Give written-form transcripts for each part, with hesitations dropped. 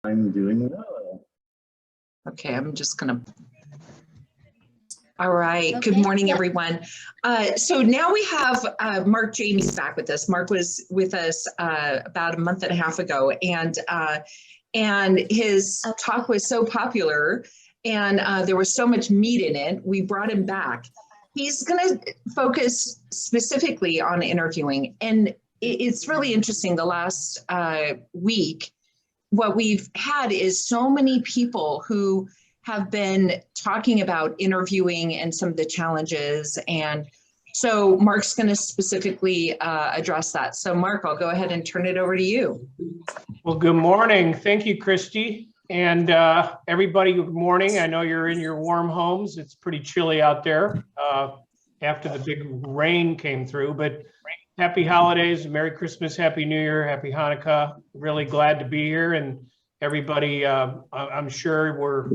I'm doing well. Okay, I'm just gonna. All right, okay. Good morning, everyone. So now we have Mark Jamie's back with us. Mark was with us about a month and a half ago, and his talk was so popular, and there was so much meat in it, we brought him back. He's gonna focus specifically on interviewing, and it's really interesting. The last week, what we've had is so many people who have been talking about interviewing and some of the challenges. And so Mark's going to specifically address that. So Mark, I'll go ahead and turn it over to you. Well, good morning. Thank you, Christy. And everybody, good morning. I know you're in your warm homes. It's pretty chilly out there after the big rain came through, but happy holidays, Merry Christmas, Happy New Year, Happy Hanukkah. Really glad to be here. And everybody, I'm sure we're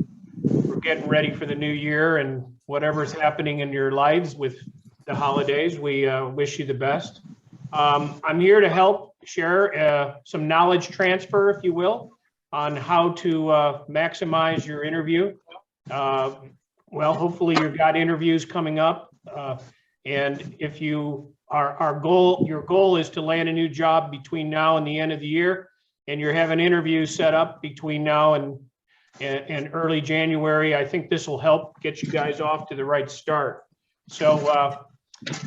getting ready for the new year and whatever's happening in your lives with the holidays. We wish you the best. I'm here to help share some knowledge transfer, if you will, on how to maximize your interview. Well, hopefully you've got interviews coming up. And if you your goal is to land a new job between now and the end of the year, and you're having interviews set up between now and early January, I think this will help get you guys off to the right start. So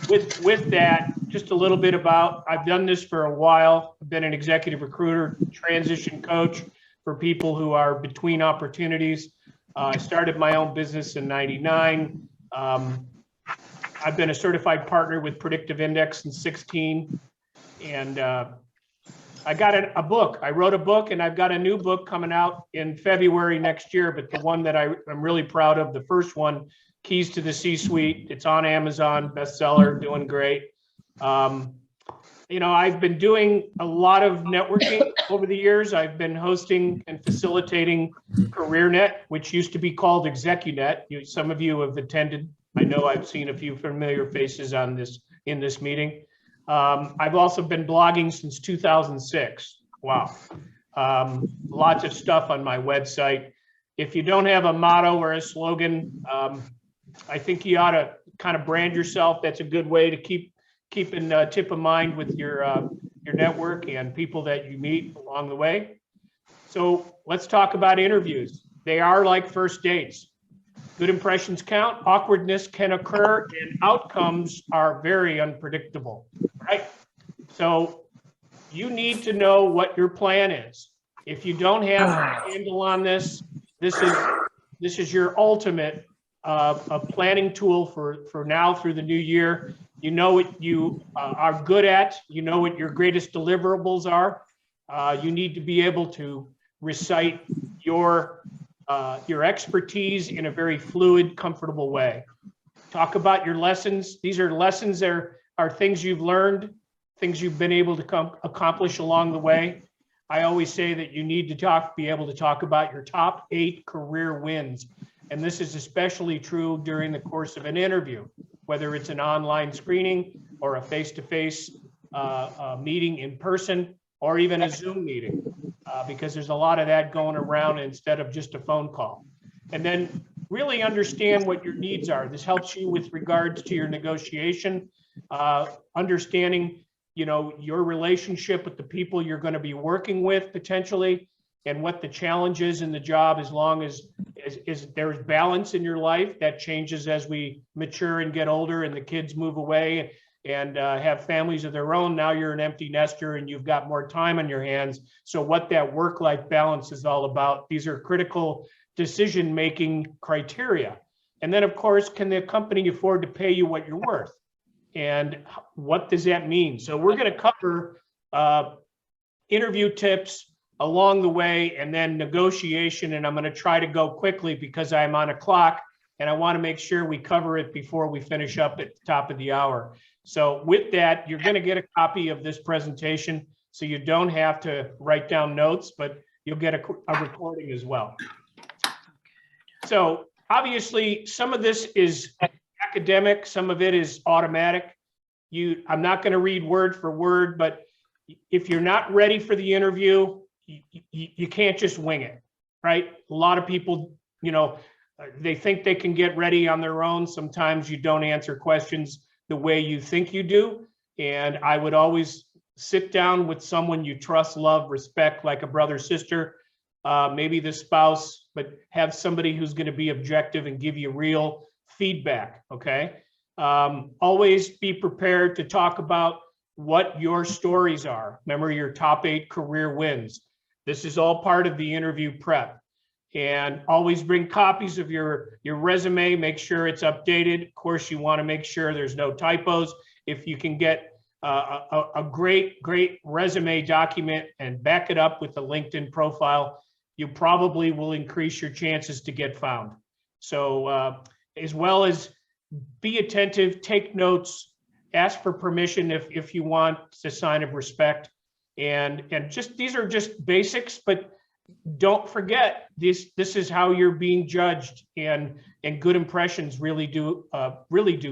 with that, just a little bit about, I've done this for a while. I've been an executive recruiter, transition coach for people who are between opportunities. I started my own business in '99. I've been a certified partner with Predictive Index since 16. And I got a book. I wrote a book, and I've got a new book coming out in February next year. But the one that I'm really proud of, the first one, Keys to the C-Suite. It's on Amazon, bestseller, doing great. You know, I've been doing a lot of networking over the years. I've been hosting and facilitating CareerNet, which used to be called ExecuNet. Some of you have attended. I know I've seen a few familiar faces on in this meeting. I've also been blogging since 2006. Wow. Lots of stuff on my website. If you don't have a motto or a slogan, I think you ought to kind of brand yourself. That's a good way to keep in tip of mind with your network and people that you meet along the way. So let's talk about interviews. They are like first dates. Good impressions count, awkwardness can occur, and outcomes are very unpredictable, right? So you need to know what your plan is. If you don't have a handle on this, this is your ultimate a planning tool for now through the new year. You know what you are good at. You know what your greatest deliverables are. You need to be able to recite your expertise in a very fluid, comfortable way. Talk about your lessons. These are lessons that are things you've learned, things you've been able to accomplish along the way. I always say that you need to be able to talk about your top 8 career wins. And this is especially true during the course of an interview, whether it's an online screening or a face-to-face meeting in person, or even a Zoom meeting. Because there's a lot of that going around instead of just a phone call. And then really understand what your needs are. This helps you with regards to your negotiation, understanding, you know, your relationship with the people you're going to be working with potentially, and what the challenge is in the job. As long as there's balance in your life, that changes as we mature and get older and the kids move away and have families of their own. Now you're an empty nester and you've got more time on your hands. So what that work-life balance is all about, these are critical decision-making criteria. And then of course, can the company afford to pay you what you're worth? And what does that mean? So we're gonna cover interview tips along the way, and then negotiation. And I'm gonna try to go quickly because I'm on a clock and I wanna make sure we cover it before we finish up at the top of the hour. So with that, you're going to get a copy of this presentation, so you don't have to write down notes, but you'll get a recording as well. So obviously, some of this is academic, some of it is automatic. I'm not going to read word for word, but if you're not ready for the interview, you can't just wing it, right? A lot of people, they think they can get ready on their own. Sometimes you don't answer questions the way you think you do. And I would always sit down with someone you trust, love, respect, like a brother, sister, maybe the spouse, but have somebody who's going to be objective and give you real feedback, okay? Always be prepared to talk about what your stories are. Remember your top 8 career wins. This is all part of the interview prep. And always bring copies of your resume, make sure it's updated. Of course, you want to make sure there's no typos. If you can get a great resume document and back it up with a LinkedIn profile, you probably will increase your chances to get found. So as well as be attentive, take notes, ask for permission if you want. It's a sign of respect. And just these are just basics, but don't forget this is how you're being judged, and good impressions really do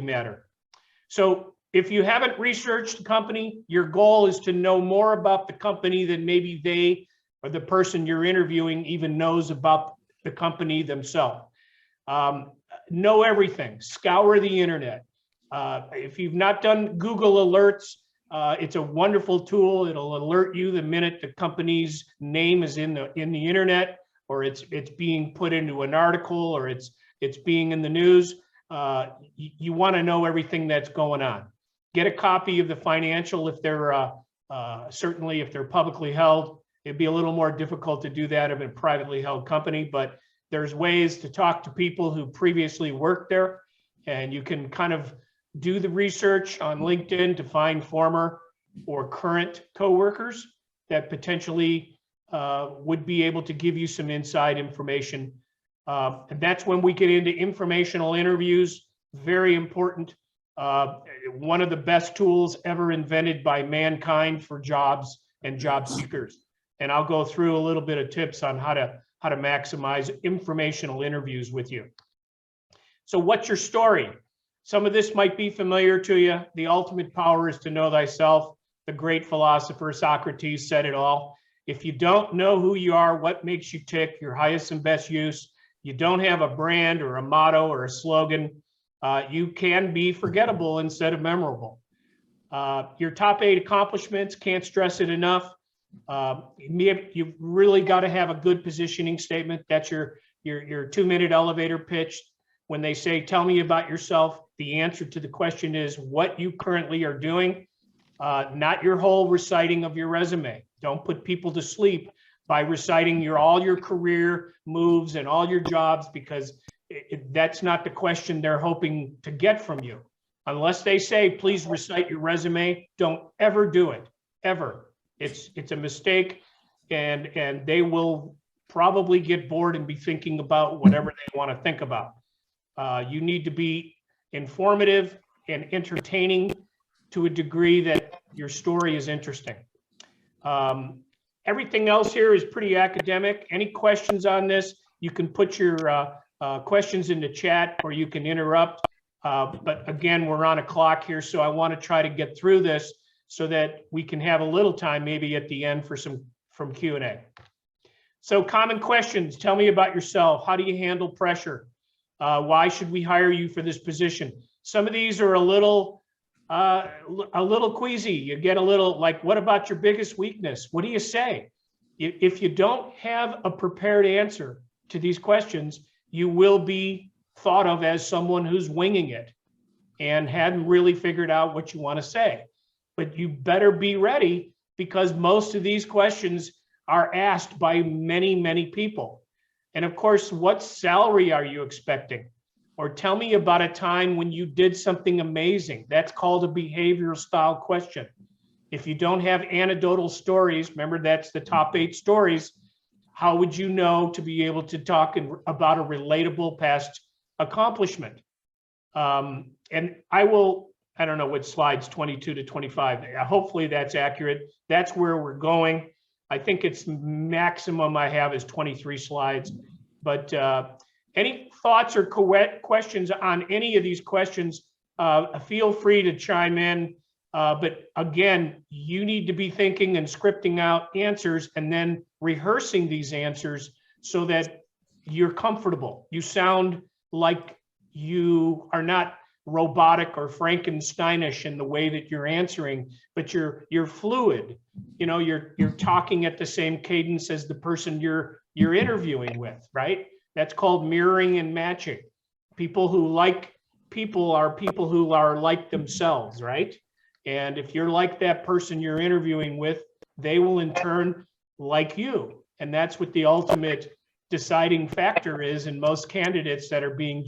matter. So if you haven't researched the company, your goal is to know more about the company than maybe they or the person you're interviewing even knows about the company themselves. Know everything, scour the internet. If you've not done Google Alerts, it's a wonderful tool. It'll alert you the minute the company's name is in the internet, or it's being put into an article, or it's being in the news. You want to know everything that's going on. Get a copy of the financial if they're certainly if they're publicly held. It'd be a little more difficult to do that of a privately held company, but there's ways to talk to people who previously worked there, and you can kind of do the research on LinkedIn to find former or current coworkers that potentially would be able to give you some inside information. And that's when we get into informational interviews. Very important. One of the best tools ever invented by mankind for jobs and job seekers. And I'll go through a little bit of tips on how to maximize informational interviews with you. So what's your story? Some of this might be familiar to you. The ultimate power is to know thyself. The great philosopher Socrates said it all. If you don't know who you are, what makes you tick, your highest and best use, you don't have a brand or a motto or a slogan, you can be forgettable instead of memorable. Your top 8 accomplishments, can't stress it enough. You've really got to have a good positioning statement. That's your 2-minute elevator pitch. When they say, tell me about yourself, the answer to the question is what you currently are doing, not your whole reciting of your resume. Don't put people to sleep by reciting all your career moves and all your jobs, because that's not the question they're hoping to get from you. Unless they say, please recite your resume, don't ever do it, ever. It's a mistake, and they will probably get bored and be thinking about whatever they want to think about. You need to be informative and entertaining to a degree that your story is interesting. Everything else here is pretty academic. Any questions on this, you can put your questions in the chat, or you can interrupt. But again, we're on a clock here, so I want to try to get through this so that we can have a little time maybe at the end for from Q&A. So common questions. Tell me about yourself. How do you handle pressure? Why should we hire you for this position? Some of these are a little queasy. You get a little like, what about your biggest weakness? What do you say? If you don't have a prepared answer to these questions, you will be thought of as someone who's winging it and hadn't really figured out what you want to say. But you better be ready, because most of these questions are asked by many, many people. And of course, what salary are you expecting? Or tell me about a time when you did something amazing. That's called a behavioral style question. If you don't have anecdotal stories, remember that's the top 8 stories, how would you know to be able to talk about a relatable past accomplishment? And I don't know what slides 22 to 25. Hopefully that's accurate. That's where we're going. I think it's maximum I have is 23 slides. But any thoughts or questions on any of these questions, feel free to chime in. But again, you need to be thinking and scripting out answers and then rehearsing these answers so that you're comfortable. You sound like you are not robotic or Frankensteinish in the way that you're answering, but you're fluid. You know, you're talking at the same cadence as the person you're interviewing with, right? That's called mirroring and matching. People who like people are people who are like themselves, right? And if you're like that person you're interviewing with, they will in turn like you. And that's what the ultimate deciding factor is in most candidates that are being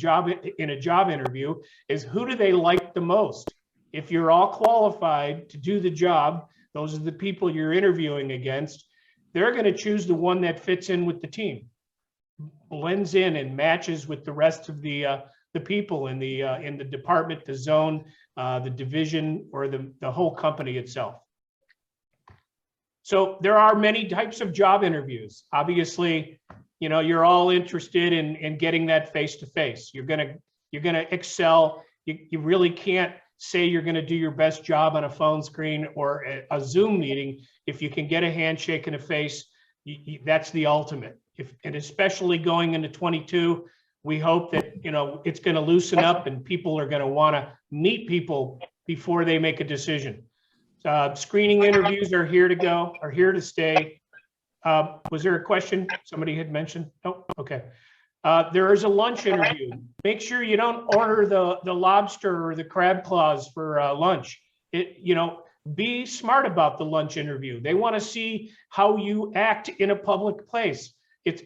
in a job interview, is who do they like the most? If you're all qualified to do the job, those are the people you're interviewing against, they're going to choose the one that fits in with the team, blends in and matches with the rest of the people in the department, the zone, the division, or the whole company itself. So there are many types of job interviews. Obviously, you know, you're all interested in getting that face-to-face. You're gonna excel. You really can't say you're gonna do your best job on a phone screen or a Zoom meeting. If you can get a handshake and a face, that's the ultimate. And especially going into 22, we hope that, you know, it's going to loosen up and people are going to want to meet people before they make a decision. Screening interviews are here to stay. Was there a question somebody had mentioned? Oh, okay. There is a lunch interview. Make sure you don't order the lobster or the crab claws for lunch. You know, be smart about the lunch interview. They want to see how you act in a public place.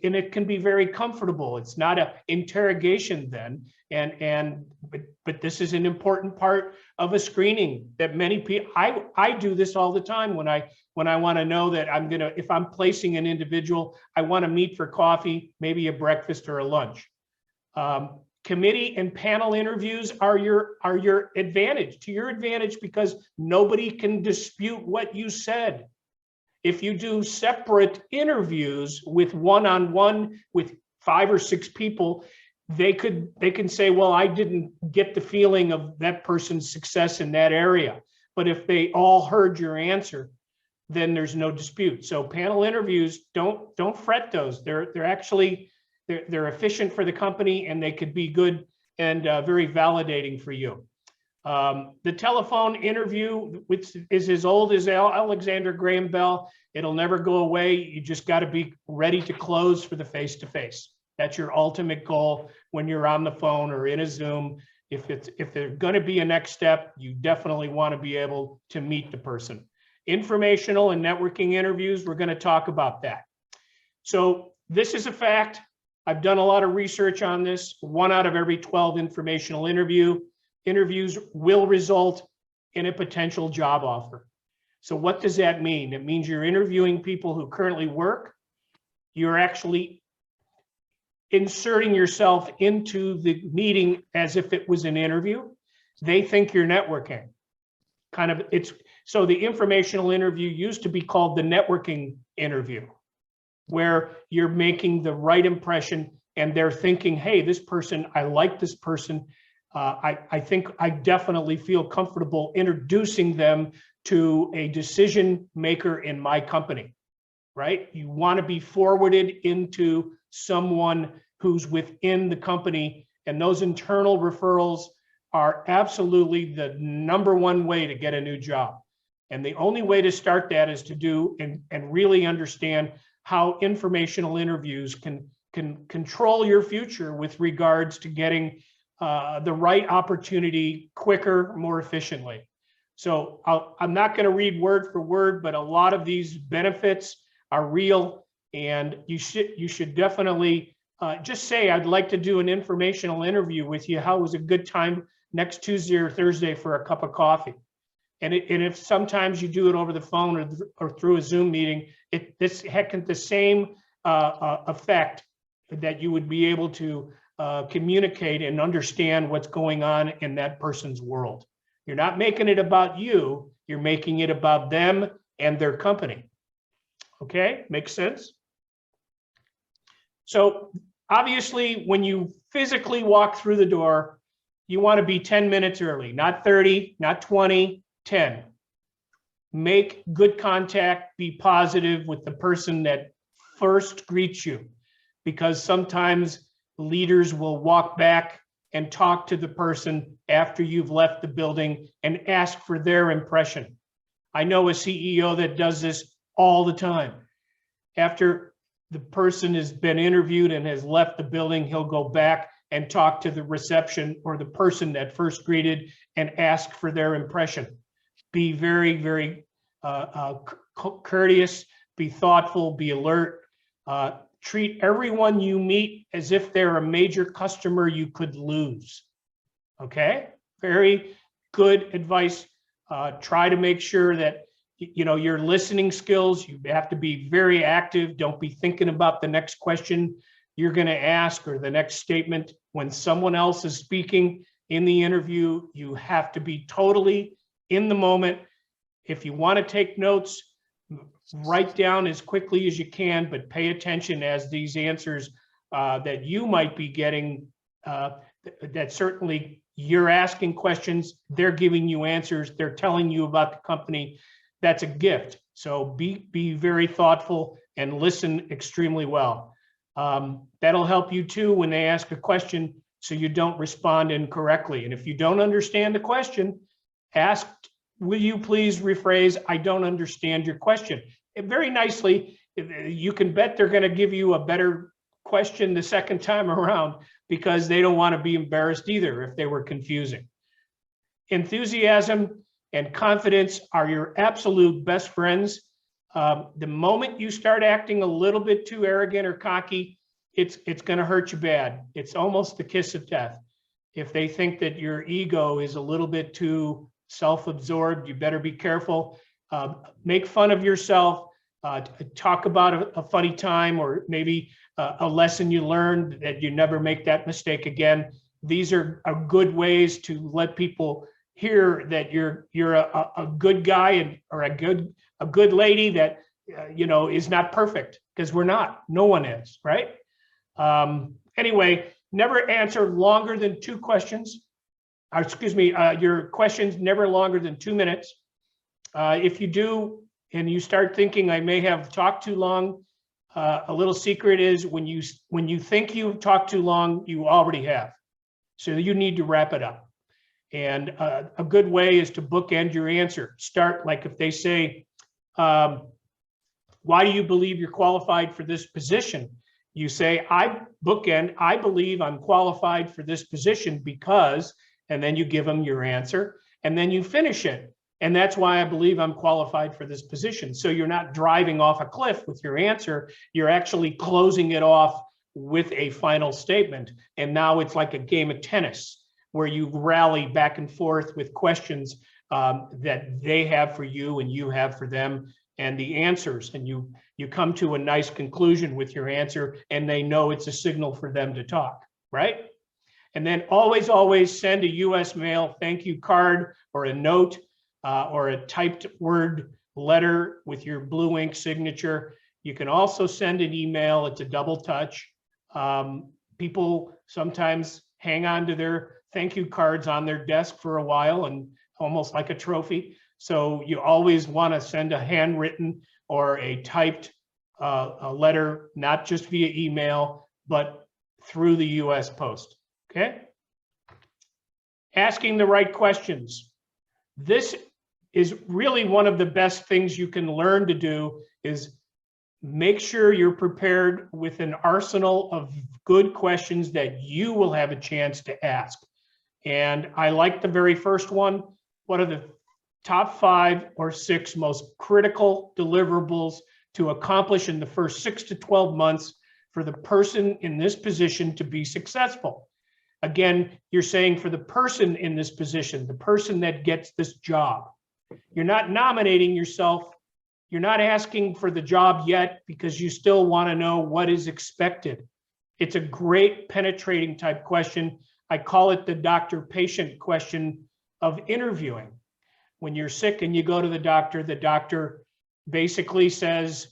And it can be very comfortable. It's not an interrogation then. But this is an important part of a screening that many people, I do this all the time when I want to know that if I'm placing an individual, I want to meet for coffee, maybe a breakfast or a lunch. Committee and panel interviews are your advantage, to your advantage, because nobody can dispute what you said. If you do separate interviews with one-on-one with 5 or 6 people, they can say, well, I didn't get the feeling of that person's success in that area. But if they all heard your answer, then there's no dispute. So panel interviews, don't fret those. They're actually efficient for the company, and they could be good and very validating for you. The telephone interview, which is as old as Alexander Graham Bell, it'll never go away. You just got to be ready to close for the face-to-face. That's your ultimate goal when you're on the phone or in a Zoom. If there's going to be a next step, you definitely want to be able to meet the person. Informational and networking interviews, we're going to talk about that. So this is a fact. I've done a lot of research on this. 1 out of every 12 informational interviews will result in a potential job offer. So what does that mean? It means you're interviewing people who currently work. You're actually inserting yourself into the meeting as if it was an interview. They think you're networking. So the informational interview used to be called the networking interview, where you're making the right impression and they're thinking, hey, this person, I like this person. I think I definitely feel comfortable introducing them to a decision maker in my company, right? You want to be forwarded into someone who's within the company, and those internal referrals are absolutely the #1 way to get a new job. And the only way to start that is to do and really understand how informational interviews can control your future with regards to getting the right opportunity quicker, more efficiently. So I'm not going to read word for word, but a lot of these benefits are real, and you should definitely just say, I'd like to do an informational interview with you. How was a good time next Tuesday or Thursday for a cup of coffee? And if sometimes you do it over the phone or through a Zoom meeting, this the same effect that you would be able to communicate and understand what's going on in that person's world. You're not making it about you, you're making it about them and their company. Okay, makes sense? So obviously, when you physically walk through the door, you want to be 10 minutes early, not 30, not 20, 10. make good contact, be positive with the person that first greets you, because sometimes leaders will walk back and talk to the person after you've left the building and ask for their impression. I know a CEO that does this all the time. After the person has been interviewed and has left the building, he'll go back and talk to the reception or the person that first greeted and ask for their impression. Be very, very courteous, be thoughtful, be alert. Treat everyone you meet as if they're a major customer you could lose. Okay? Very good advice. Try to make sure that your listening skills, you have to be very active. Don't be thinking about the next question you're going to ask or the next statement. When someone else is speaking in the interview, you have to be totally in the moment. If you want to take notes, write down as quickly as you can, but pay attention as these answers that you might be getting, that certainly you're asking questions, they're giving you answers, they're telling you about the company. That's a gift. So be very thoughtful and listen extremely well. That'll help you too when they ask a question so you don't respond incorrectly. And if you don't understand the question, ask, will you please rephrase, I don't understand your question. Very nicely, you can bet they're going to give you a better question the second time around because they don't want to be embarrassed either if they were confusing. Enthusiasm and confidence are your absolute best friends. The moment you start acting a little bit too arrogant or cocky, it's going to hurt you bad. It's almost the kiss of death. If they think that your ego is a little bit too self-absorbed, you better be careful. Make fun of yourself. Talk about a funny time or maybe a lesson you learned that you never make that mistake again. These are good ways to let people hear that you're a good guy or a good lady that is not perfect, because we're not. No one is, right? Anyway, never answer longer than 2 questions. Your questions never longer than 2 minutes. If you do, and you start thinking I may have talked too long, a little secret is when you think you've talked too long, you already have. So you need to wrap it up. And a good way is to bookend your answer. Start like if they say, why do you believe you're qualified for this position? You say, I believe I'm qualified for this position because, and then you give them your answer, and then you finish it. And that's why I believe I'm qualified for this position. So you're not driving off a cliff with your answer. You're actually closing it off with a final statement. And now it's like a game of tennis where you rally back and forth with questions that they have for you and you have for them, and the answers. And you come to a nice conclusion with your answer, and they know it's a signal for them to talk, right? And then always send a US mail thank you card or a note or a typed word letter with your blue ink signature. You can also send an email. It's a double touch. People sometimes hang on to their thank you cards on their desk for a while and almost like a trophy. So you always want to send a handwritten or a typed a letter, not just via email, but through the US Post, okay? Asking the right questions. This is really one of the best things you can learn to do, is make sure you're prepared with an arsenal of good questions that you will have a chance to ask. And I like the very first one. What are the top 5 or 6 most critical deliverables to accomplish in the first 6 to 12 months for the person in this position to be successful? Again, you're saying for the person in this position, the person that gets this job. You're not nominating yourself. You're not asking for the job yet because you still want to know what is expected. It's a great penetrating type question. I call it the doctor-patient question of interviewing. When you're sick and you go to the doctor basically says,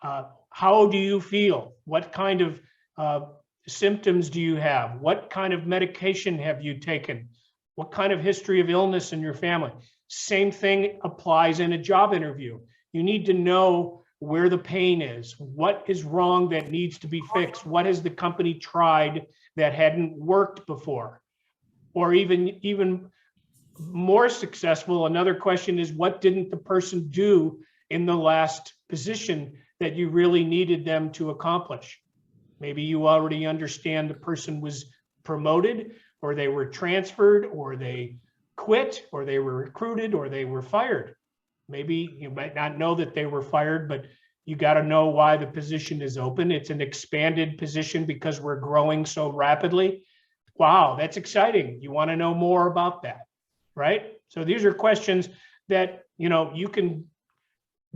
how do you feel? What kind of symptoms do you have? What kind of medication have you taken? What kind of history of illness in your family? Same thing applies in a job interview. You need to know where the pain is, what is wrong that needs to be fixed, what has the company tried that hadn't worked before, or even more successful. Another question is, what didn't the person do in the last position that you really needed them to accomplish? Maybe you already understand the person was promoted, or they were transferred, or they quit, or they were recruited, or they were fired. Maybe you might not know that they were fired, but you got to know why the position is open. It's an expanded position because we're growing so rapidly. Wow, that's exciting. You want to know more about that, right? So these are questions that, you can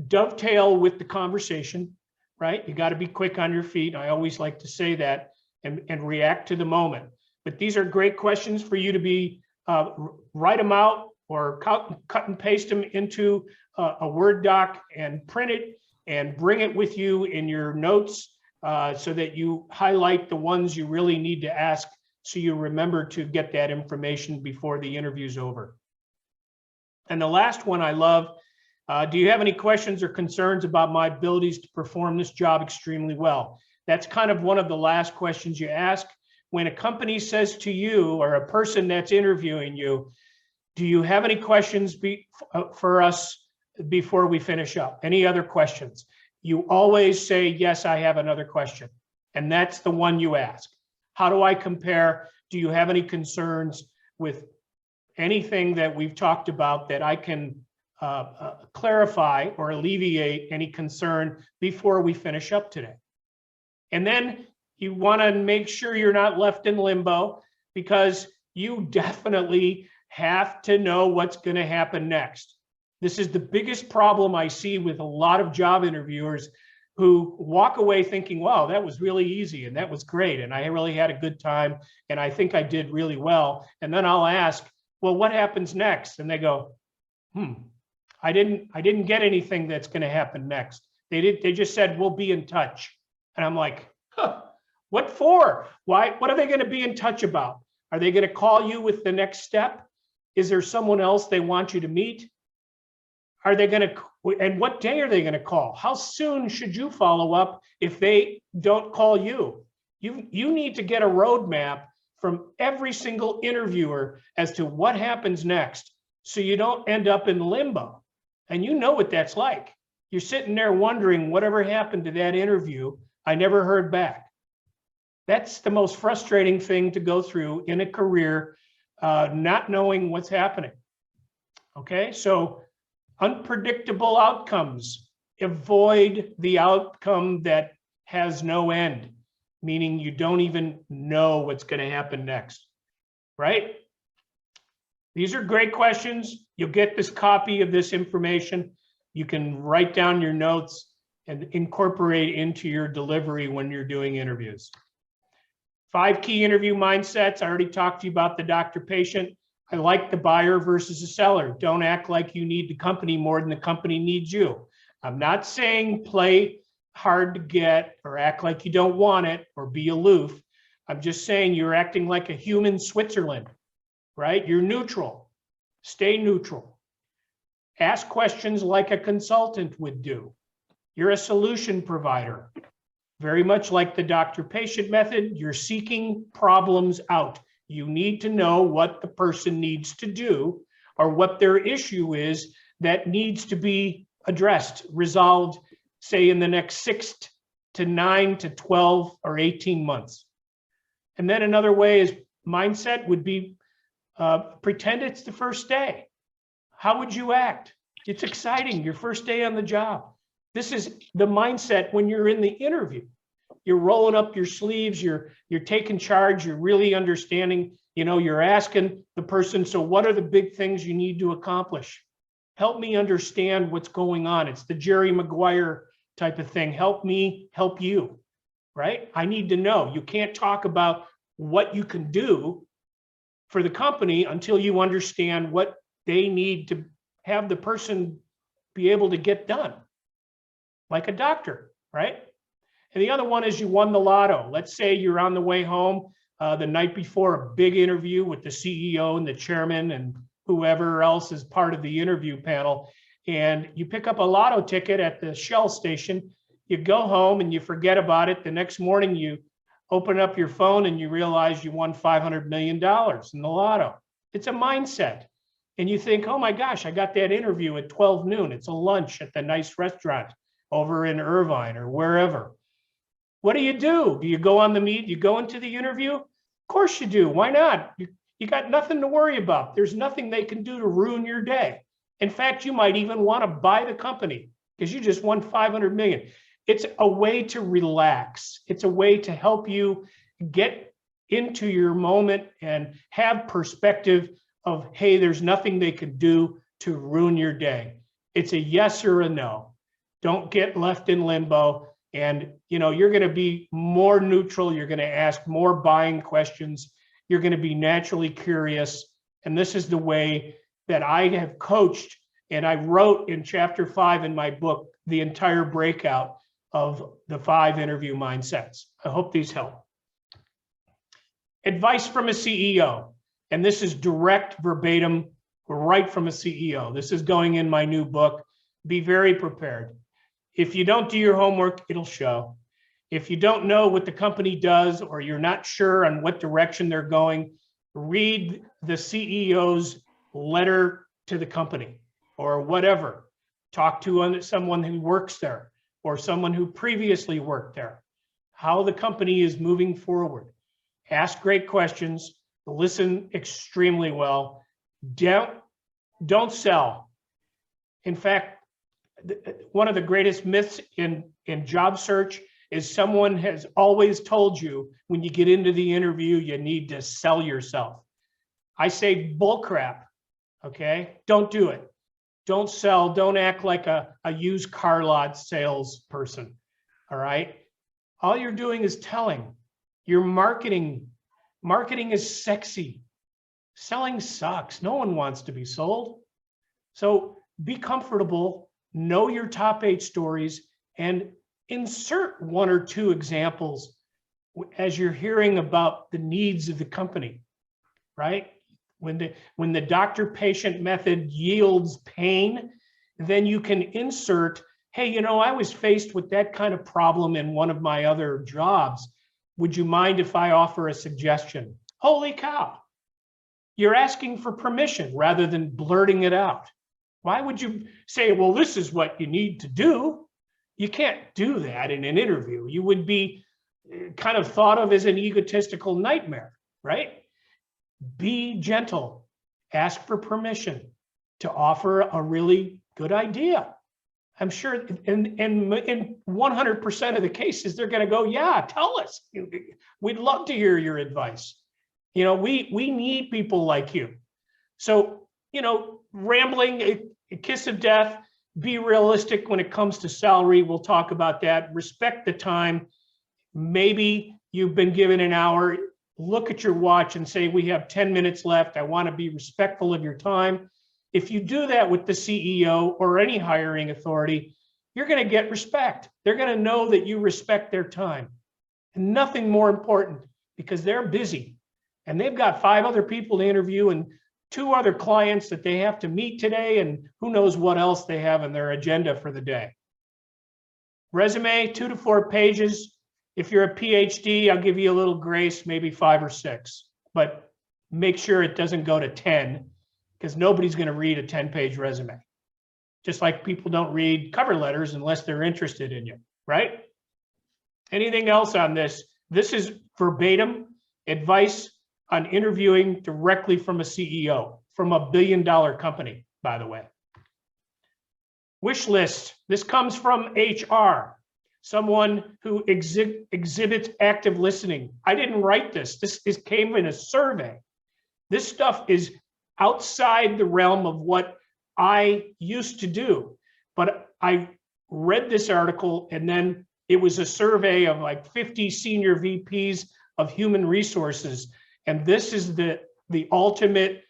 dovetail with the conversation, right? You got to be quick on your feet. I always like to say that, and react to the moment. But these are great questions for you to be, write them out or cut and paste them into a Word doc and print it and bring it with you in your notes, so that you highlight the ones you really need to ask, so you remember to get that information before the interview's over. And the last one I love, do you have any questions or concerns about my abilities to perform this job extremely well? That's kind of one of the last questions you ask. When a company says to you, or a person that's interviewing you, do you have any questions for us before we finish up? Any other questions? You always say, yes, I have another question. And that's the one you ask. How do I compare? Do you have any concerns with anything that we've talked about that I can clarify or alleviate any concern before we finish up today? And then you want to make sure you're not left in limbo, because you definitely have to know what's going to happen next. This is the biggest problem I see with a lot of job interviewers who walk away thinking, wow, that was really easy and that was great, and I really had a good time and I think I did really well. And then I'll ask, well, what happens next? And they go, I didn't get anything that's going to happen next. They just said, we'll be in touch. And I'm like, what for? Why? What are they going to be in touch about? Are they going to call you with the next step? Is there someone else they want you to meet? Are they going to, and what day are they going to call? How soon should you follow up if they don't call you? You need to get a roadmap from every single interviewer as to what happens next, so you don't end up in limbo. And you know what that's like. You're sitting there wondering, whatever happened to that interview? I never heard back. That's the most frustrating thing to go through in a career, not knowing what's happening. Okay, so unpredictable outcomes. Avoid the outcome that has no end, meaning you don't even know what's going to happen next, right? These are great questions. You'll get this copy of this information. You can write down your notes and incorporate into your delivery when you're doing interviews. 5 key interview mindsets. I already talked to you about the doctor-patient. I like the buyer versus the seller. Don't act like you need the company more than the company needs you. I'm not saying play hard to get or act like you don't want it or be aloof. I'm just saying you're acting like a human Switzerland, right? You're neutral. Stay neutral. Ask questions like a consultant would do. You're a solution provider. Very much like the doctor-patient method, you're seeking problems out. You need to know what the person needs to do or what their issue is that needs to be addressed, resolved, say in the next 6 to 9 to 12 or 18 months. And then another way is mindset would be pretend it's the first day. How would you act? It's exciting, your first day on the job. This is the mindset when you're in the interview. You're rolling up your sleeves, you're taking charge, you're really understanding, you're asking the person, so what are the big things you need to accomplish? Help me understand what's going on. It's the Jerry Maguire type of thing. Help me help you, right? I need to know. You can't talk about what you can do for the company until you understand what they need to have the person be able to get done, like a doctor, right? And the other one is you won the lotto. Let's say you're on the way home the night before a big interview with the CEO and the chairman and whoever else is part of the interview panel, and you pick up a lotto ticket at the Shell station, you go home and you forget about it. The next morning you open up your phone and you realize you won $500 million in the lotto. It's a mindset. And you think, oh my gosh, I got that interview at 12 noon. It's a lunch at the nice restaurant over in Irvine or wherever. What do? Do you go on the meet? You go into the interview? Of course you do. Why not? You got nothing to worry about. There's nothing they can do to ruin your day. In fact, you might even want to buy the company because you just won 500 million. It's a way to relax. It's a way to help you get into your moment and have perspective of, hey, there's nothing they can do to ruin your day. It's a yes or a no. Don't get left in limbo. And you're going to be more neutral. You're going to ask more buying questions. You're going to be naturally curious. And this is the way that I have coached. And I wrote in chapter 5 in my book, the entire breakout of the 5 interview mindsets. I hope these help. Advice from a CEO. And this is direct, verbatim, right from a CEO. This is going in my new book. Be very prepared. If you don't do your homework, it'll show. If you don't know what the company does or you're not sure on what direction they're going, read the CEO's letter to the company or whatever. Talk to someone who works there or someone who previously worked there. How the company is moving forward. Ask great questions. Listen extremely well. Don't sell. In fact, one of the greatest myths in job search is someone has always told you when you get into the interview, you need to sell yourself. I say bull crap, okay? Don't do it. Don't sell. Don't act like a used car lot salesperson, all right? All you're doing is telling. You're marketing. Marketing is sexy. Selling sucks. No one wants to be sold. So be comfortable. Know your top 8 stories and insert 1 or 2 examples as you're hearing about the needs of the company, right? When the doctor-patient method yields pain, then you can insert, hey, I was faced with that kind of problem in one of my other jobs. Would you mind if I offer a suggestion? Holy cow. You're asking for permission rather than blurting it out. Why would you say, well, this is what you need to do? You can't do that in an interview. You would be kind of thought of as an egotistical nightmare, right? Be gentle. Ask for permission to offer a really good idea. I'm sure in 100% of the cases, they're going to go, yeah, tell us. We'd love to hear your advice. We need people like you. So, rambling, a kiss of death, be realistic when it comes to salary. We'll talk about that. Respect the time. Maybe you've been given an hour. Look at your watch and say, we have 10 minutes left. I want to be respectful of your time. If you do that with the CEO or any hiring authority, you're going to get respect. They're going to know that you respect their time. And nothing more important because they're busy and they've got 5 other people to interview and 2 other clients that they have to meet today, and who knows what else they have in their agenda for the day. Resume, 2 to 4 pages. If you're a PhD, I'll give you a little grace, maybe 5 or 6, but make sure it doesn't go to 10 because nobody's going to read a 10-page resume. Just like people don't read cover letters unless they're interested in you, right? Anything else on this? This is verbatim advice on interviewing directly from a CEO, from a billion-dollar company, by the way. Wish list. This comes from HR, someone who exhibits active listening. I didn't write this. This came in a survey. This stuff is outside the realm of what I used to do, but I read this article and then it was a survey of like 50 senior VPs of human resources. And this is the ultimate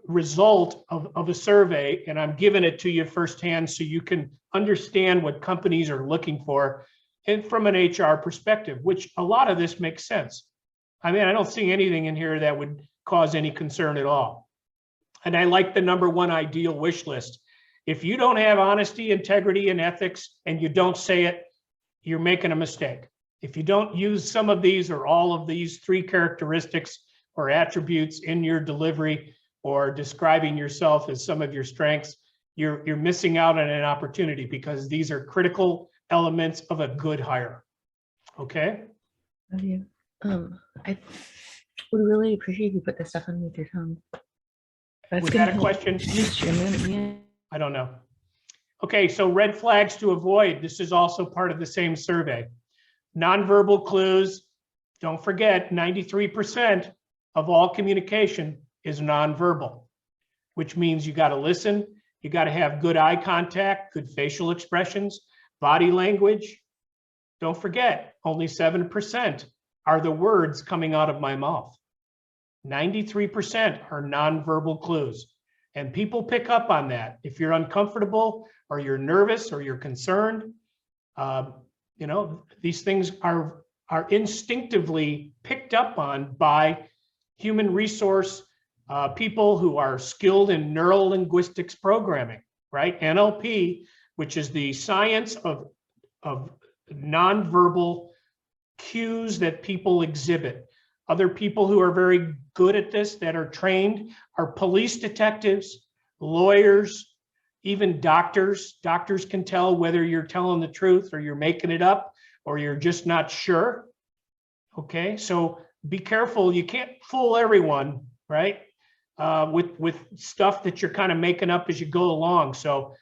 result of a survey, and I'm giving it to you firsthand so you can understand what companies are looking for and from an HR perspective, which a lot of this makes sense. I mean, I don't see anything in here that would cause any concern at all. And I like the #1 ideal wish list. If you don't have honesty, integrity, and ethics, and you don't say it, you're making a mistake. If you don't use some of these or all of these 3 characteristics or attributes in your delivery or describing yourself as some of your strengths, you're missing out on an opportunity, because these are critical elements of a good hire. Okay? Love you. I would really appreciate if you put this stuff underneath your tongue. That's Was gonna that a help question? boost your mood, yeah. I don't know. Okay, so red flags to avoid. This is also part of the same survey. Nonverbal clues. Don't forget, 93% of all communication is nonverbal, which means you got to listen. You got to have good eye contact, good facial expressions, body language. Don't forget, only 7% are the words coming out of my mouth. 93% are nonverbal clues. And people pick up on that. If you're uncomfortable or you're nervous or you're concerned, you know, these things are instinctively picked up on by human resource people who are skilled in neural linguistics programming, right? NLP, which is the science of nonverbal cues that people exhibit. Other people who are very good at this, that are trained, are police detectives, lawyers, even doctors. Doctors can tell whether you're telling the truth or you're making it up or you're just not sure. Okay, so be careful. You can't fool everyone, right? With stuff that you're kind of making up as you go along. So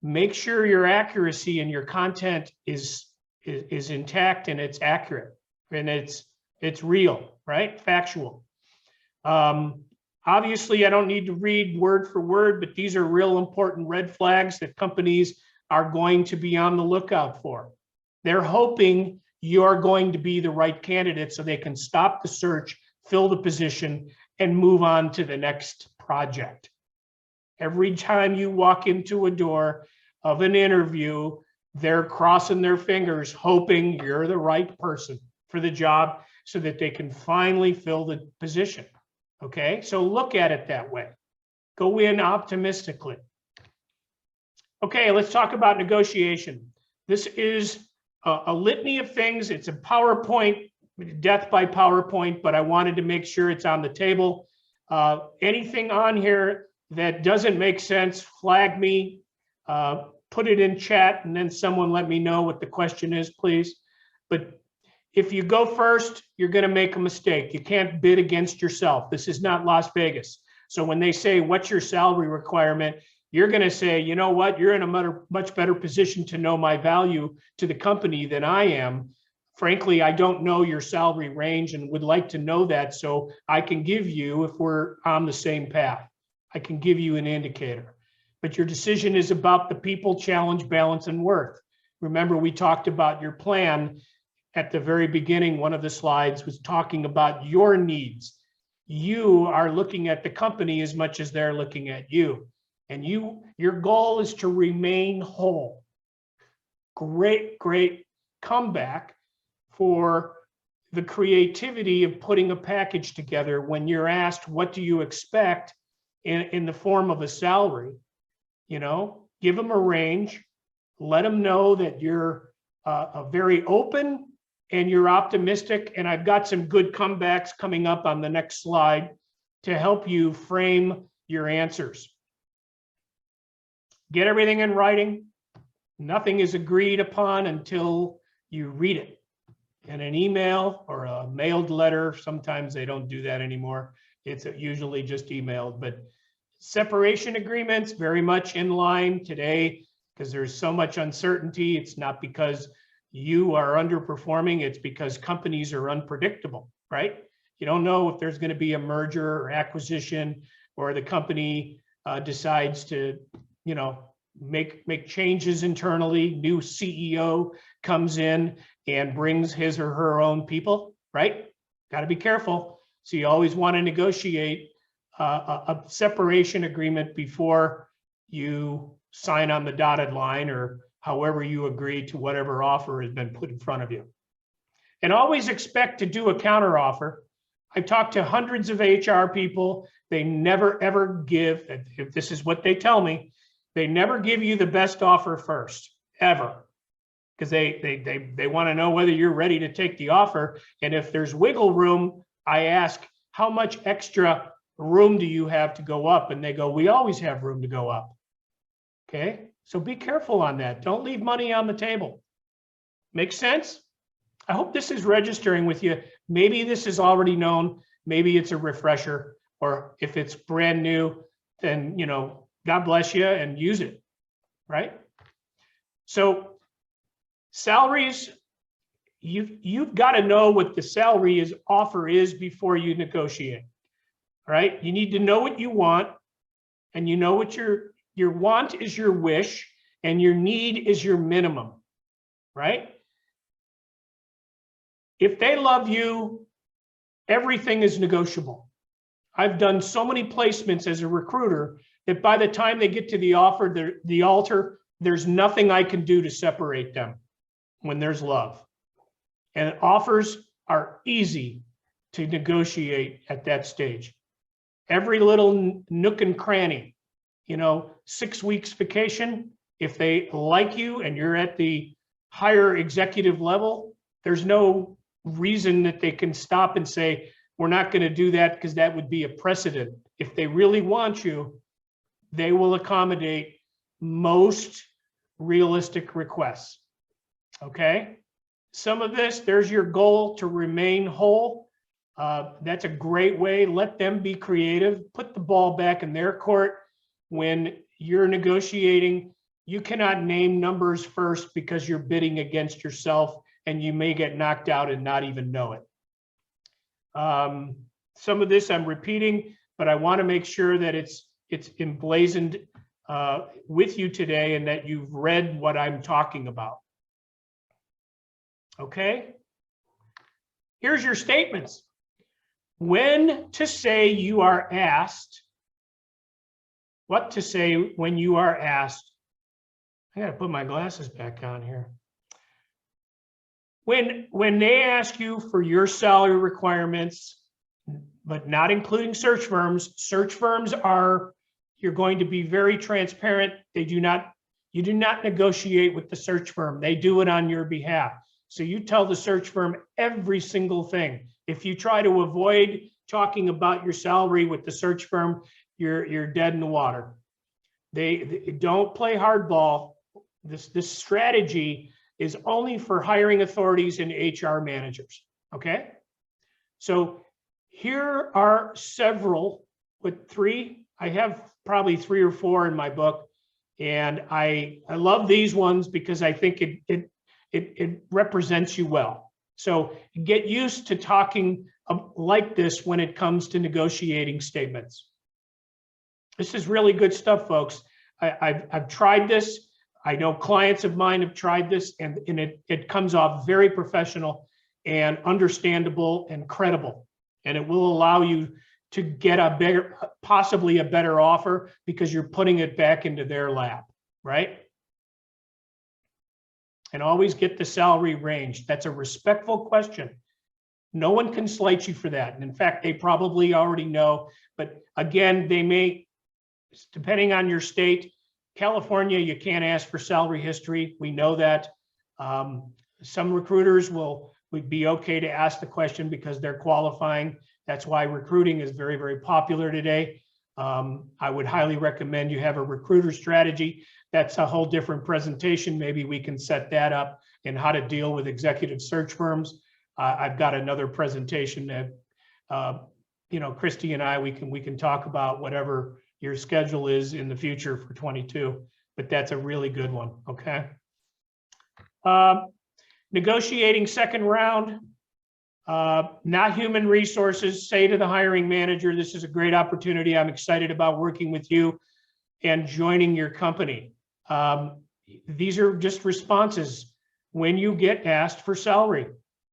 make sure your accuracy and your content is intact and it's accurate and it's real, right? Factual. Obviously, I don't need to read word for word, but these are real important red flags that companies are going to be on the lookout for. They're hoping you're going to be the right candidate so they can stop the search, fill the position, and move on to the next project. Every time you walk into a door of an interview, they're crossing their fingers, hoping you're the right person for the job so that they can finally fill the position. Okay, so look at it that way. Go in optimistically. Okay, let's talk about negotiation. This is a litany of things. It's a PowerPoint, death by PowerPoint, but I wanted to make sure it's on the table. Anything on here that doesn't make sense, flag me, put it in chat, and then someone let me know what the question is, please. But if you go first, you're going to make a mistake. You can't bid against yourself. This is not Las Vegas. So when they say, what's your salary requirement? You're going to say, you know what? You're in a much better position to know my value to the company than I am. Frankly, I don't know your salary range and would like to know that so I can give you, if we're on the same path, I can give you an indicator. But your decision is about the people, challenge, balance, and worth. Remember, we talked about your plan at the very beginning. One of the slides was talking about your needs. You are looking at the company as much as they're looking at you. And your goal is to remain whole. Great, great comeback for the creativity of putting a package together when you're asked, what do you expect in the form of a salary? You know, give them a range, let them know that you're very open and you're optimistic. And I've got some good comebacks coming up on the next slide to help you frame your answers. Get everything in writing. Nothing is agreed upon until you read it in an email or a mailed letter. Sometimes they don't do that anymore. It's usually just emailed, but separation agreements very much in line today because there's so much uncertainty. It's not because you are underperforming, it's because companies are unpredictable, right? You don't know if there's going to be a merger or acquisition or the company decides to, you know, make changes internally. New CEO comes in and brings his or her own people, right? Got to be careful. So you always want to negotiate a separation agreement before you sign on the dotted line or however you agree to whatever offer has been put in front of you. And always expect to do a counter offer. I've talked to hundreds of HR people. They never, ever give, if this is what they tell me, they never give you the best offer first, ever. Because they want to know whether you're ready to take the offer. And if there's wiggle room, I ask, how much extra room do you have to go up? And they go, we always have room to go up. Okay, so be careful on that. Don't leave money on the table. Make sense? I hope this is registering with you. Maybe this is already known. Maybe it's a refresher, or if it's brand new, then, you know, God bless you and use it, right? So salaries, you've got to know what the salary offer is before you negotiate, right? You need to know what you want, and you know what your want is your wish, and your need is your minimum, right? If they love you, everything is negotiable. I've done so many placements as a recruiter that by the time they get to the offer, the altar, there's nothing I can do to separate them when there's love. And offers are easy to negotiate at that stage. Every little nook and cranny, you know, 6 weeks vacation, if they like you and you're at the higher executive level, there's no reason that they can stop and say, we're not going to do that, because that would be a precedent. If they really want you, they will accommodate most realistic requests. Okay? Some of this, there's your goal to remain whole. That's a great way. Let them be creative. Put the ball back in their court. When you're negotiating, you cannot name numbers first, because you're bidding against yourself and you may get knocked out and not even know it. Some of this I'm repeating, but I want to make sure that it's emblazoned with you today and that you've read what I'm talking about. Okay? Here's your statements. When to say you are asked, what to say when you are asked. I got to put my glasses back on here. When they ask you for your salary requirements, but not including search firms are, you're going to be very transparent. You do not negotiate with the search firm. They do it on your behalf. So you tell the search firm every single thing. If you try to avoid talking about your salary with the search firm, you're dead in the water. They don't play hardball. This strategy is only for hiring authorities and HR managers, okay? So here are several, with three, I have probably 3 or 4 in my book, and I love these ones because I think it represents you well. So get used to talking like this when it comes to negotiating statements. This is really good stuff, folks. I've tried this. I know clients of mine have tried this, and it comes off very professional and understandable and credible. And it will allow you to get possibly a better offer, because you're putting it back into their lap, right? And always get the salary range. That's a respectful question. No one can slight you for that. And in fact, they probably already know, but again, they may, depending on your state. California, you can't ask for salary history. We know that. Some recruiters would be okay to ask the question because they're qualifying. That's why recruiting is very, very popular today. I would highly recommend you have a recruiter strategy. That's a whole different presentation. Maybe we can set that up, and how to deal with executive search firms. I've got another presentation that, you know, Christy and I, we can talk about whatever your schedule is in the future for 22, but that's a really good one, okay? Negotiating second round, not human resources. Say to the hiring manager, this is a great opportunity. I'm excited about working with you and joining your company. These are just responses when you get asked for salary.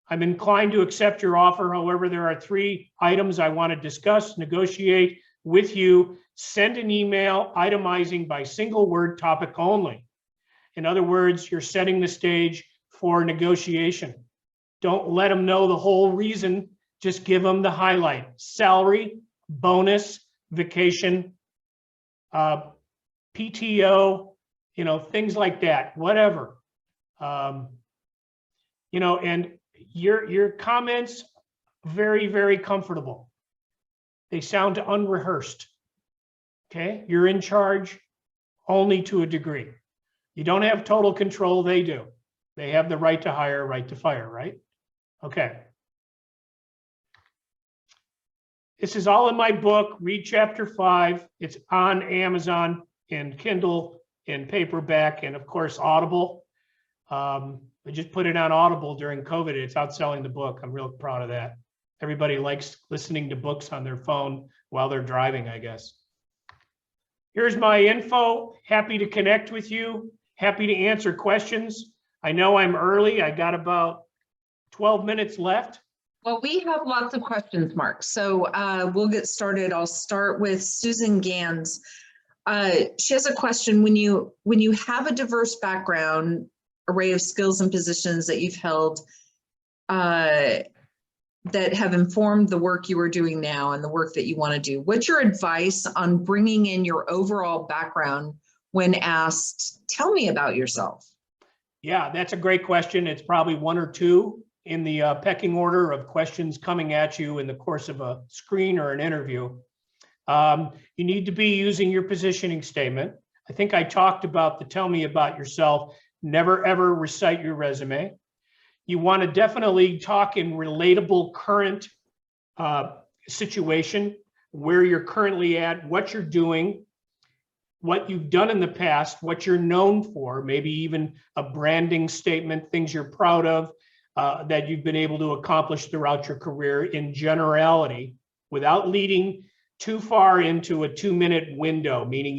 I'm inclined to accept your offer. However, there are 3 items I want to discuss, negotiate with you. Send an email itemizing by single word topic only. In other words, you're setting the stage for negotiation. Don't let them know the whole reason. Just give them the highlight: salary, bonus, vacation, PTO, things like that, whatever. And your comments, very, very comfortable. They sound unrehearsed. Okay, you're in charge only to a degree. You don't have total control, they do. They have the right to hire, right to fire, right? Okay. This is all in my book, read chapter 5. It's on Amazon in Kindle, in paperback, and of course, Audible. I just put it on Audible during COVID. It's outselling the book. I'm real proud of that. Everybody likes listening to books on their phone while they're driving, I guess. Here's my info. Happy to connect with you. Happy to answer questions. I know I'm early. I got about 12 minutes left. Well, we have lots of questions, Mark. So we'll get started. I'll start with Susan Gans. She has a question. When you have a diverse background, array of skills and positions that you've held that have informed the work you are doing now and the work that you want to do, what's your advice on bringing in your overall background when asked, tell me about yourself? Yeah, that's a great question. It's probably one or two in the pecking order of questions coming at you in the course of a screen or an interview. You need to be using your positioning statement. I think I talked about the tell me about yourself. Never, ever recite your resume. You want to definitely talk in relatable current situation, where you're currently at, what you're doing, what you've done in the past, what you're known for, maybe even a branding statement, things you're proud of that you've been able to accomplish throughout your career in generality, without leading too far into a 2-minute window, meaning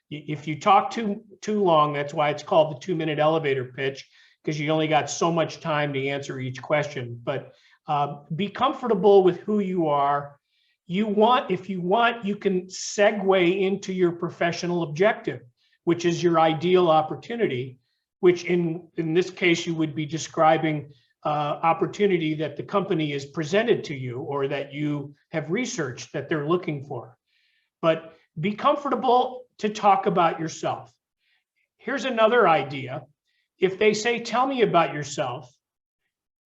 if you talk too long, that's why it's called the 2-minute elevator pitch, because you only got so much time to answer each question. But be comfortable with who you are. If you want, you can segue into your professional objective, which is your ideal opportunity, which in this case, you would be describing opportunity that the company is presented to you or that you have researched that they're looking for. But be comfortable to talk about yourself. Here's another idea. If they say, tell me about yourself,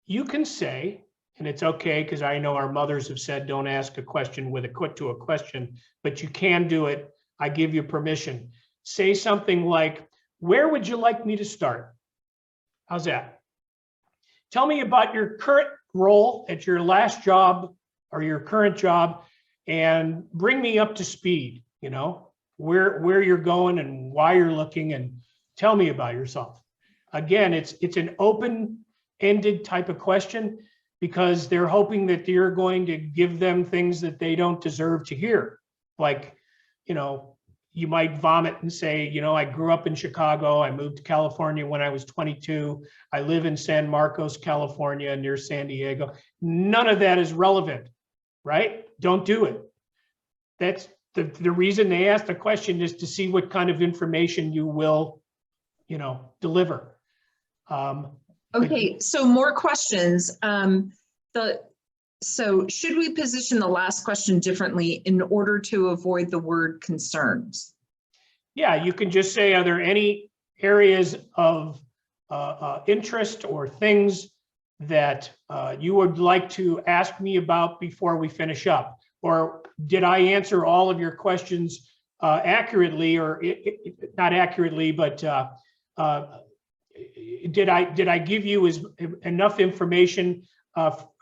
you can say, and it's okay, because I know our mothers have said, don't ask a question with a quit to a question, but you can do it. I give you permission. Say something like, where would you like me to start? How's that? Tell me about your current role at your last job or your current job, and bring me up to speed, where you're going and why you're looking, and tell me about yourself. Again, it's an open-ended type of question, because they're hoping that you're going to give them things that they don't deserve to hear. Like, you might vomit and say, I grew up in Chicago. I moved to California when I was 22. I live in San Marcos, California, near San Diego. None of that is relevant, right? Don't do it. That's the reason they ask the question, is to see what kind of information you will, deliver. Okay, so more questions. So should we position the last question differently in order to avoid the word concerns? Yeah, you can just say, are there any areas of interest or things that you would like to ask me about before we finish up? Or did I answer all of your questions accurately, or not accurately, but did I give you enough information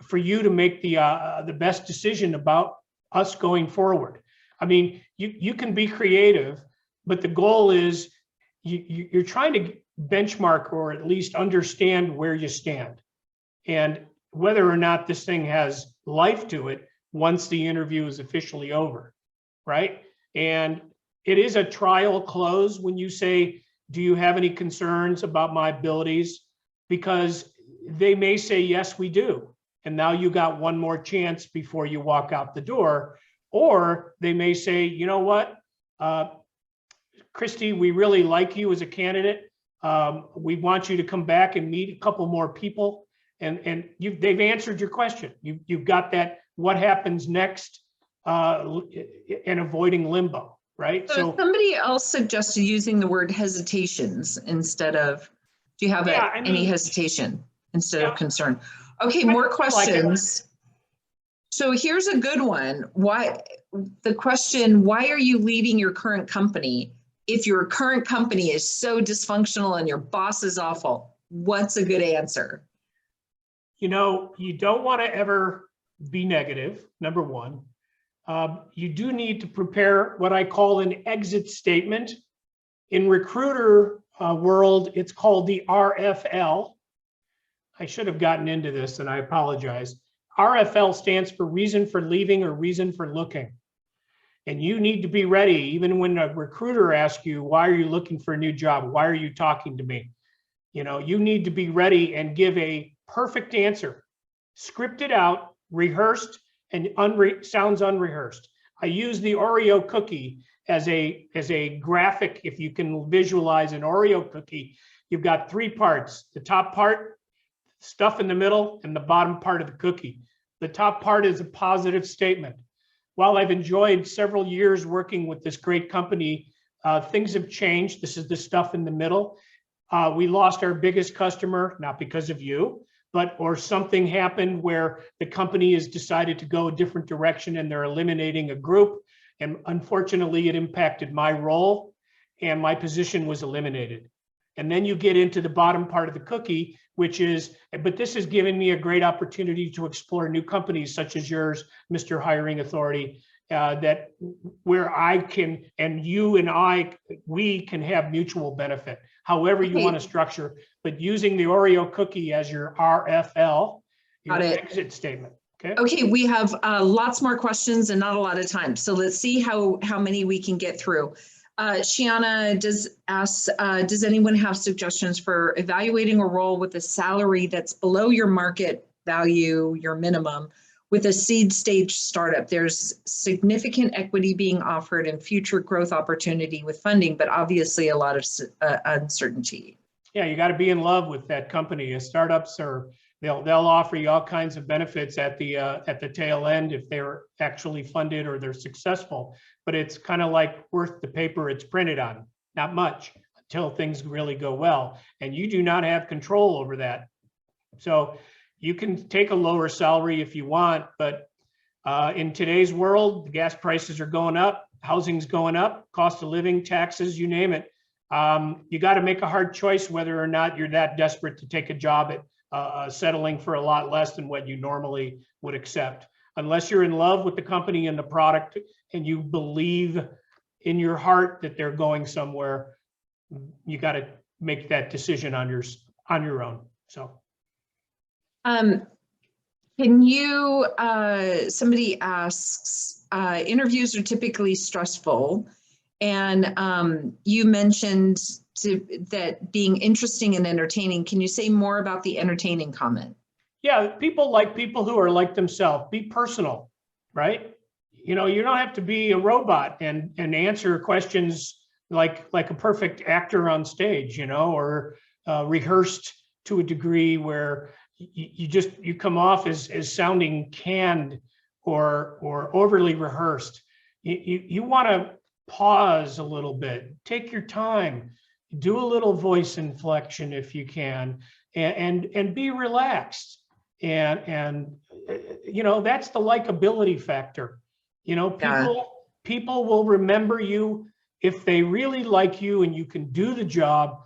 for you to make the best decision about us going forward? I mean, you can be creative, but the goal is you're trying to benchmark, or at least understand where you stand, and whether or not this thing has life to it once the interview is officially over, right? And it is a trial close when you say, do you have any concerns about my abilities? Because they may say, yes, we do. And now you got one more chance before you walk out the door. Or they may say, you know what, Christy, we really like you as a candidate. We want you to come back and meet a couple more people they've answered your question. You've got that, what happens next, and avoiding limbo, right? So somebody else suggested using the word hesitations instead of, do you have Yeah, I any mean, hesitation instead yeah. of concern? Okay, I more like it. questions. So here's a good one. Why are you leaving your current company? If your current company is so dysfunctional and your boss is awful, what's a good answer? You know, you don't want to ever be negative, number one. You do need to prepare what I call an exit statement. In recruiter world, it's called the RFL. I should have gotten into this and I apologize. RFL stands for reason for leaving or reason for looking. And you need to be ready, even when a recruiter asks you, why are you looking for a new job? Why are you talking to me? You know, you need to be ready and give a perfect answer, scripted out, rehearsed, and sounds unrehearsed. I use the Oreo cookie as a graphic. If you can visualize an Oreo cookie, you've got three parts: the top part, stuff in the middle, and the bottom part of the cookie. The top part is a positive statement. While I've enjoyed several years working with this great company, things have changed. This is the stuff in the middle. We lost our biggest customer, not because of you, or something happened where the company has decided to go a different direction and they're eliminating a group. And unfortunately, it impacted my role and my position was eliminated. And then you get into the bottom part of the cookie, which is, but this has given me a great opportunity to explore new companies such as yours, Mr. Hiring Authority, that where I can, and you and we can have mutual benefit, however you want to structure, but using the Oreo cookie as your RFL, your exit statement. Okay, we have lots more questions and not a lot of time. So let's see how many we can get through. Shiana does anyone have suggestions for evaluating a role with a salary that's below your market value, your minimum, with a seed stage startup? There's significant equity being offered and future growth opportunity with funding, but obviously a lot of uncertainty. Yeah, you got to be in love with that company. Startups are, they'll offer you all kinds of benefits at the tail end if they're actually funded or they're successful. But it's kind of like worth the paper it's printed on, not much until things really go well. And you do not have control over that. So you can take a lower salary if you want, but in today's world, the gas prices are going up, housing's going up, cost of living, taxes, you name it. You got to make a hard choice whether or not you're that desperate to take a job at settling for a lot less than what you normally would accept. Unless you're in love with the company and the product and you believe in your heart that they're going somewhere, you got to make that decision on your own. So. Can you, somebody asks, interviews are typically stressful, and you mentioned that being interesting and entertaining. Can you say more about the entertaining comment? Yeah, people like people who are like themselves. Be personal, right? You know, you don't have to be a robot and answer questions like a perfect actor on stage, you know, or rehearsed to a degree where you come off as sounding canned or overly rehearsed. You want to pause a little bit, take your time, do a little voice inflection if you can, and be relaxed. And you know, that's the likability factor. You know, people will remember you if they really like you and you can do the job.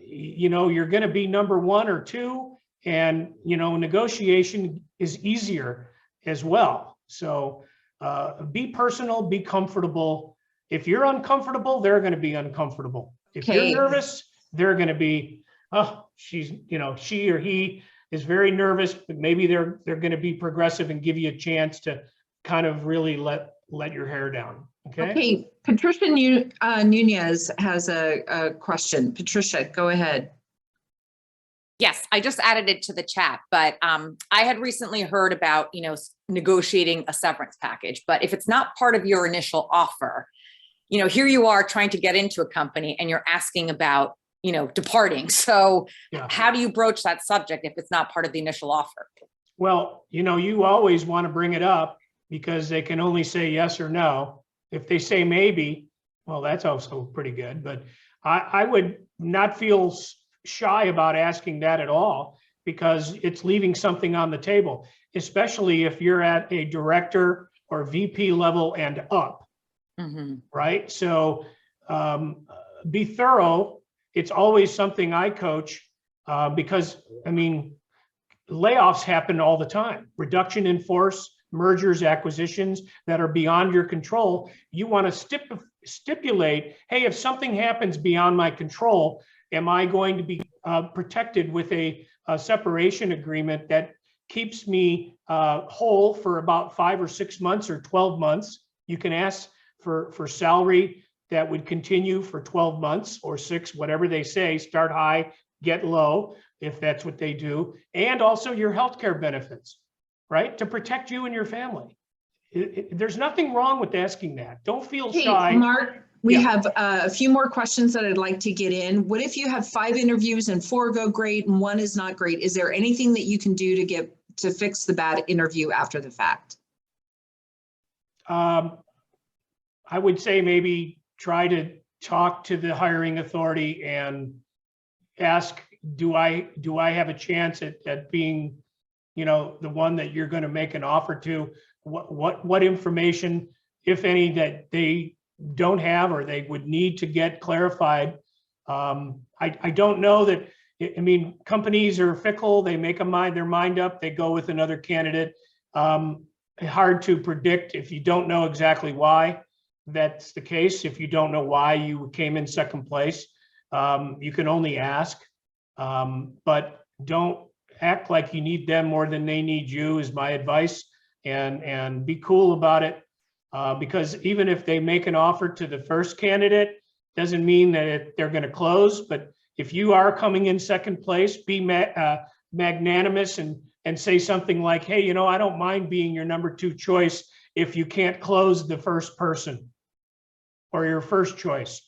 You know, you're going to be number one or two, and you know, negotiation is easier as well. So be personal, be comfortable. If you're uncomfortable, they're going to be uncomfortable. If you're nervous, they're going to be, oh, she or he is very nervous, but maybe they're going to be progressive and give you a chance to kind of really let your hair down. Okay. Patricia Nunez has a question. Patricia, go ahead. Yes, I just added it to the chat, but I had recently heard about, you know, negotiating a severance package, but if it's not part of your initial offer, you know, here you are trying to get into a company and you're asking about departing. So Yeah. how do you broach that subject if it's not part of the initial offer? Well, you always want to bring it up because they can only say yes or no. If they say maybe, well, that's also pretty good, but I would not feel shy about asking that at all, because it's leaving something on the table, especially if you're at a director or VP level and up, right? So be thorough. It's always something I coach because, I mean, layoffs happen all the time. Reduction in force, mergers, acquisitions that are beyond your control. You want to stipulate, hey, if something happens beyond my control, am I going to be protected with a separation agreement that keeps me whole for about 5 or 6 months or 12 months? You can ask for salary that would continue for 12 months or 6, whatever they say, start high, get low, if that's what they do, and also your healthcare benefits, right? To protect you and your family. There's nothing wrong with asking that. Don't feel shy. Hey, Mark, we Yeah. have a few more questions that I'd like to get in. What if you have 5 interviews and 4 go great and 1 is not great? Is there anything that you can do to fix the bad interview after the fact? I would say maybe try to talk to the hiring authority and ask, do I have a chance at being, the one that you're going to make an offer to? What information, if any, that they don't have or they would need to get clarified? I don't know that. I mean, companies are fickle. They make their mind up. They go with another candidate. Hard to predict if you don't know exactly why that's the case. If you don't know why you came in second place, you can only ask. But don't act like you need them more than they need you, is my advice. And be cool about it, because even if they make an offer to the first candidate, doesn't mean that they're going to close. But if you are coming in second place, be magnanimous and say something like, hey, I don't mind being your number 2 choice if you can't close the first person or your first choice.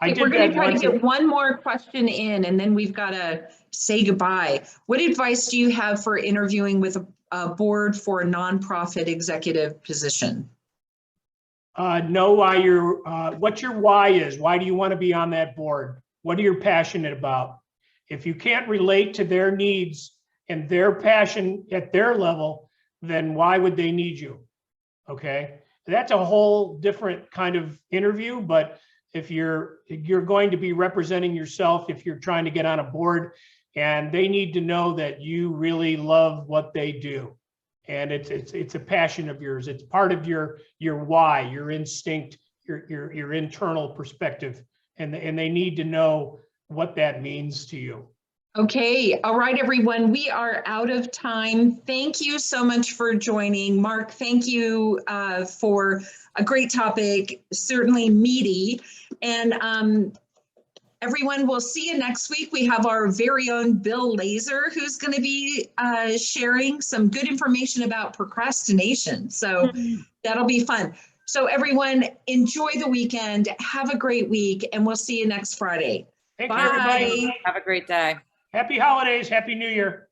Okay, we're going to try to get one more question in, and then we've got to say goodbye. What advice do you have for interviewing with a board for a nonprofit executive position? Know why what your why is. Why do you want to be on that board? What are you passionate about? If you can't relate to their needs and their passion at their level, then why would they need you? Okay, that's a whole different kind of interview. But if you're going to be representing yourself, if you're trying to get on a board, and they need to know that you really love what they do, and it's a passion of yours. It's part of your why, your instinct, your internal perspective, and they need to know what that means to you. Okay. All right, everyone. We are out of time. Thank you so much for joining. Mark, thank you for a great topic, certainly meaty. And everyone, we'll see you next week. We have our very own Bill Laser, who's going to be sharing some good information about procrastination. So that'll be fun. So everyone, enjoy the weekend. Have a great week, and we'll see you next Friday. Thank Bye. you, everybody. Have a great day. Happy holidays. Happy New Year.